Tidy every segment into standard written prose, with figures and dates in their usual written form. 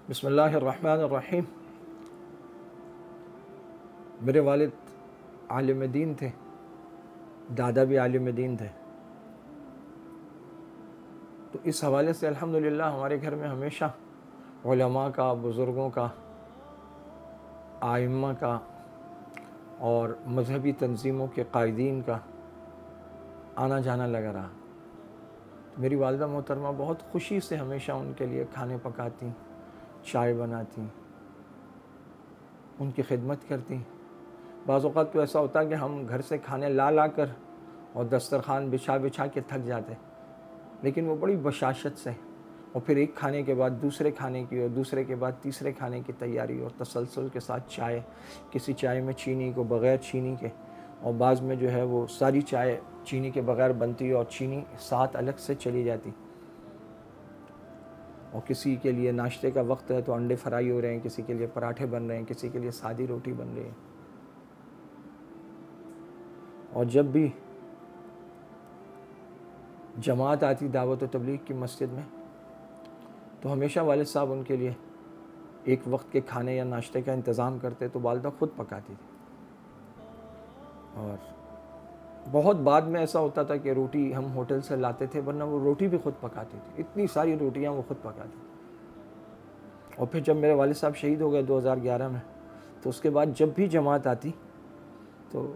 بسم اللہ الرحمن الرحیم۔ میرے والد عالم دین تھے، دادا بھی عالم دین تھے، تو اس حوالے سے الحمدللہ ہمارے گھر میں ہمیشہ علماء کا، بزرگوں کا، ائمہ کا اور مذہبی تنظیموں کے قائدین کا آنا جانا لگا رہا۔ میری والدہ محترمہ بہت خوشی سے ہمیشہ ان کے لیے کھانے پکاتی، چائے بناتی، ان کی خدمت کرتی۔ بعض اوقات تو ایسا ہوتا کہ ہم گھر سے کھانے لا کر اور دسترخوان بچھا کے تھک جاتے، لیکن وہ بڑی بشاشت سے، اور پھر ایک کھانے کے بعد دوسرے کھانے کی اور دوسرے کے بعد تیسرے کھانے کی تیاری اور تسلسل کے ساتھ چائے، کسی چائے میں چینی کو بغیر چینی کے، اور بعض میں جو ہے وہ ساری چائے چینی کے بغیر بنتی اور چینی ساتھ الگ سے چلی جاتی، اور کسی کے لیے ناشتے کا وقت ہے تو انڈے فرائی ہو رہے ہیں، کسی کے لیے پراٹھے بن رہے ہیں، کسی کے لیے سادی روٹی بن رہی ہے۔ اور جب بھی جماعت آتی دعوت و تبلیغ کی مسجد میں تو ہمیشہ والد صاحب ان کے لیے ایک وقت کے کھانے یا ناشتے کا انتظام کرتے، تو والدہ خود پکاتی تھی۔ اور بہت بعد میں ایسا ہوتا تھا کہ روٹی ہم ہوٹل سے لاتے تھے، ورنہ وہ روٹی بھی خود پکاتی تھی، اتنی ساری روٹیاں وہ خود پکاتی تھی۔ اور پھر جب میرے والد صاحب شہید ہو گئے 2011 میں، تو اس کے بعد جب بھی جماعت آتی تو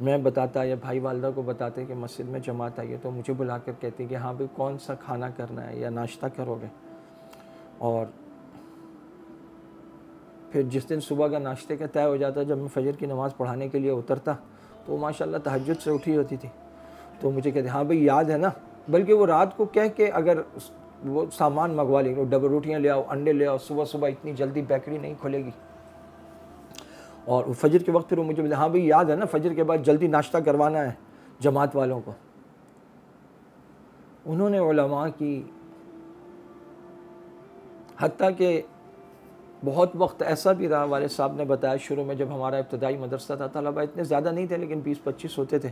میں بتاتا یا بھائی والدہ کو بتاتے کہ مسجد میں جماعت آئی ہے، تو مجھے بلا کر کہتی کہ ہاں بھائی کون سا کھانا کرنا ہے یا ناشتہ کرو گے۔ اور پھر جس دن صبح کا ناشتے کا طے ہو جاتا، جب میں فجر کی نماز پڑھانے کے لیے اترتا تو وہ ماشاءاللہ تہجد سے اٹھی ہوتی تھی، تو مجھے کہتے ہاں بھئی یاد ہے نا، بلکہ وہ رات کو کہہ کے اگر وہ سامان منگوا لیں، ڈبل روٹیاں لے آؤ، انڈے لے آؤ، صبح اتنی جلدی بیکری نہیں کھلے گی، اور فجر کے وقت پھر وہ مجھے بولے ہاں بھئی یاد ہے نا، فجر کے بعد جلدی ناشتہ کروانا ہے جماعت والوں کو۔ انہوں نے علماء کی، حتیٰ کہ بہت وقت ایسا بھی رہا، والد صاحب نے بتایا شروع میں جب ہمارا ابتدائی مدرسہ تھا، طلبہ اتنے زیادہ نہیں تھے لیکن 20-25 ہوتے تھے،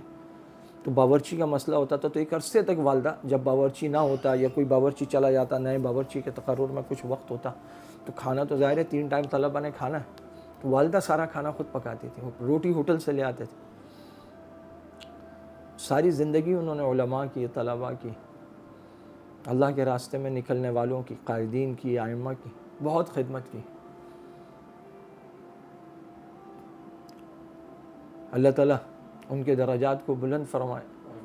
تو باورچی کا مسئلہ ہوتا تھا، تو ایک عرصے تک والدہ جب باورچی نہ ہوتا یا کوئی باورچی چلا جاتا، نئے باورچی کے تقرر میں کچھ وقت ہوتا، تو کھانا تو ظاہر ہے 3 ٹائم طلبہ نے کھانا ہے، تو والدہ سارا کھانا خود پکاتی تھی، روٹی ہوٹل سے لے آتے تھے۔ ساری زندگی انہوں نے علماء کی، طلباء کی، اللہ کے راستے میں نکلنے والوں کی، قائدین کی، ائمہ کی بہت خدمت کی۔ اللہ تعالیٰ ان کے درجات کو بلند فرمائے۔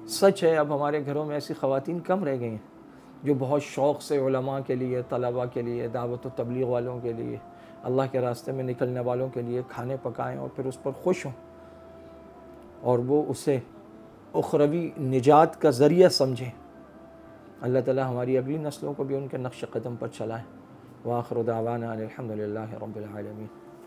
سچ ہے اب ہمارے گھروں میں ایسی خواتین کم رہ گئی ہیں جو بہت شوق سے علماء کے لیے، طلباء کے لیے، دعوت و تبلیغ والوں کے لیے، اللہ کے راستے میں نکلنے والوں کے لیے کھانے پکائیں اور پھر اس پر خوش ہوں، اور وہ اسے اخروی نجات کا ذریعہ سمجھیں۔ اللہ تعالیٰ ہماری اگلی نسلوں کو بھی ان کے نقش قدم پر چلائے۔ وآخر دعوانا الحمدللہ رب العالمین۔